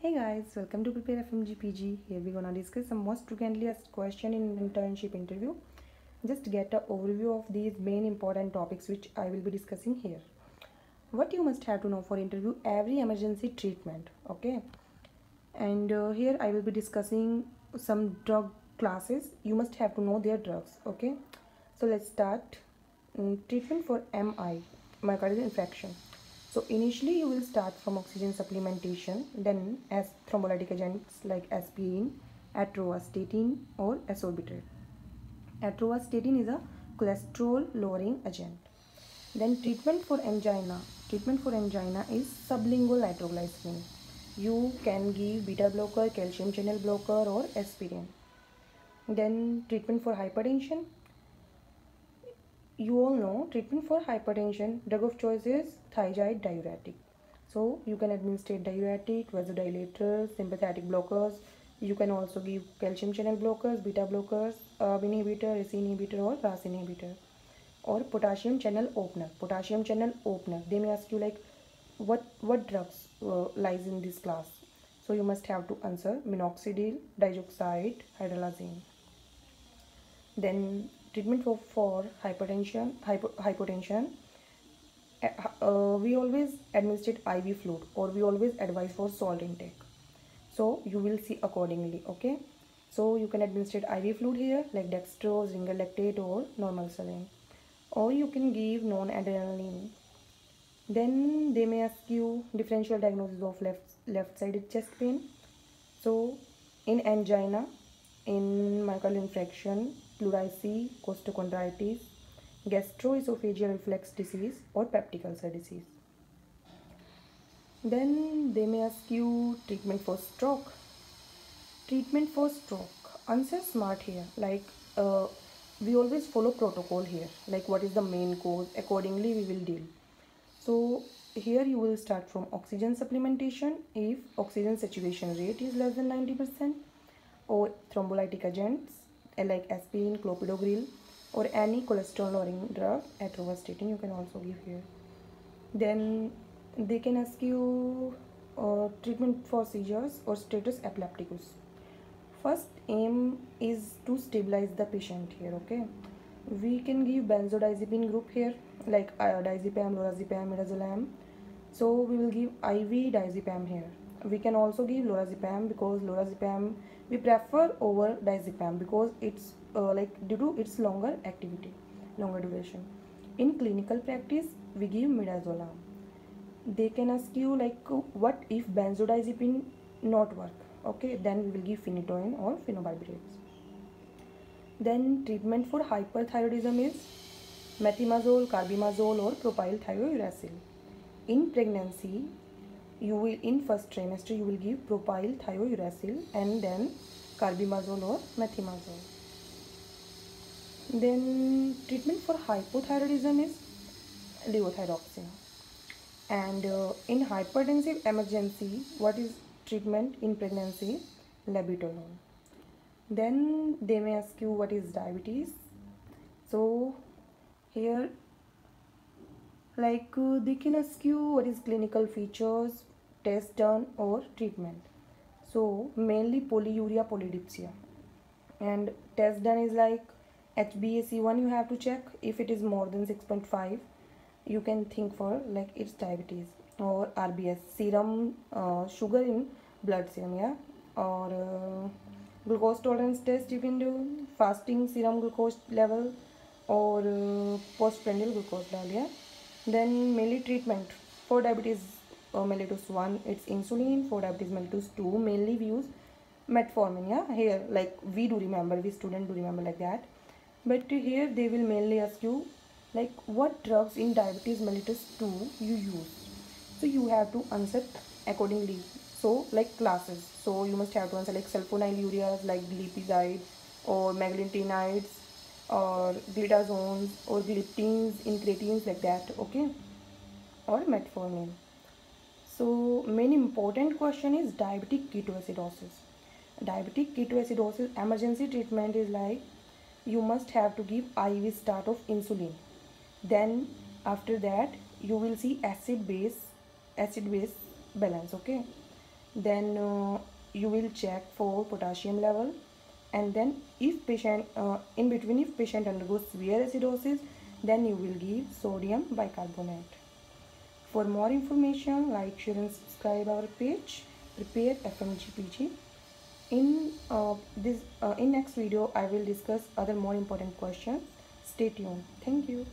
Hey guys, welcome to Prepare FMGPG. Here we're gonna discuss some most frequently asked question in internship interview. Just get an overview of these main important topics which I will be discussing here. What you must have to know for interview: every emergency treatment. Okay, and here I will be discussing some drug classes. You must have to know their drugs. Okay, so let's start. Treatment for myocardial infarction. So initially you will start from oxygen supplementation, then as thrombolytic agents like aspirin, atorvastatin or asorbitrate. Atorvastatin is a cholesterol lowering agent. Then treatment for angina. Treatment for angina is sublingual nitroglycerin. You can give beta blocker, calcium channel blocker or aspirin. Then treatment for hypertension. You all know treatment for hypertension, drug of choice is thiazide diuretic. So you can administer diuretic, vasodilators, sympathetic blockers. You can also give calcium channel blockers, beta blockers, inhibitor, ACE inhibitor or RAS inhibitor. Or potassium channel opener. Potassium channel opener. They may ask you like what drugs lies in this class. So you must have to answer minoxidil, digoxide, hydralazine. Then treatment for hypotension. We always administer IV fluid or we always advise for salt intake. So you will see accordingly. Okay. So you can administer IV fluid here like dextrose, ringer lactate or normal saline. Or you can give non-adrenaline. Then they may ask you differential diagnosis of left-sided chest pain. So in angina, in myocardial infarction, pleurisy, costochondritis, gastroesophageal reflux disease or peptic ulcer disease. Then they may ask you treatment for stroke. Treatment for stroke. Answer smart here. Like we always follow protocol here. Like what is the main cause? Accordingly we will deal. So here you will start from oxygen supplementation if oxygen saturation rate is less than 90%, or thrombolytic agents like aspirin, clopidogrel, or any cholesterol lowering drug, atorvastatin you can also give here. Then they can ask you treatment for seizures or status epilepticus. First aim is to stabilize the patient here. Okay, we can give benzodiazepine group here like diazepam, lorazepam, midazolam. So we will give IV diazepam here. We can also give lorazepam because lorazepam we prefer over diazepam because it's due to its longer activity, longer duration. In clinical practice we give midazolam. They can ask you like what if benzodiazepine not work. Okay, then we will give phenytoin or phenobarbital. Then treatment for hyperthyroidism is methimazole, carbimazole or propylthiouracil. In pregnancy, you will in first trimester you will give propylthiouracil and then carbimazole or methimazole. Then treatment for hypothyroidism is levothyroxine. And in hypertensive emergency, what is treatment in pregnancy? Labetalol. Then they may ask you what is diabetes. So here they can ask you what is clinical features, test done or treatment. So mainly polyuria, polydipsia, and test done is like HbA1C you have to check. If it is more than 6.5 you can think for like it's diabetes. Or RBS, serum sugar in blood serum, yeah. Or glucose tolerance test you can do, fasting serum glucose level or postprandial glucose level, yeah. Then mainly treatment for diabetes mellitus 1 it's insulin. For diabetes mellitus 2 mainly we use metformin, yeah. Here like we student do remember like that. But here they will mainly ask you like what drugs in diabetes mellitus 2 you use. So you have to answer accordingly. So like classes, so you must have to answer like sulfonylureas like glipizide or meglitinides or glitazones or gliptins, incretins like that. Okay, or metformin. So main important question is diabetic ketoacidosis. Diabetic ketoacidosis emergency treatment is like you must have to give IV start of insulin. Then after that you will see acid base balance. Okay, Then you will check for potassium level, and then if patient in between, if patient undergoes severe acidosis, then you will give sodium bicarbonate. For more information, like, share and subscribe our page Prepare FMGPG. In next video I will discuss other more important questions. Stay tuned. Thank you.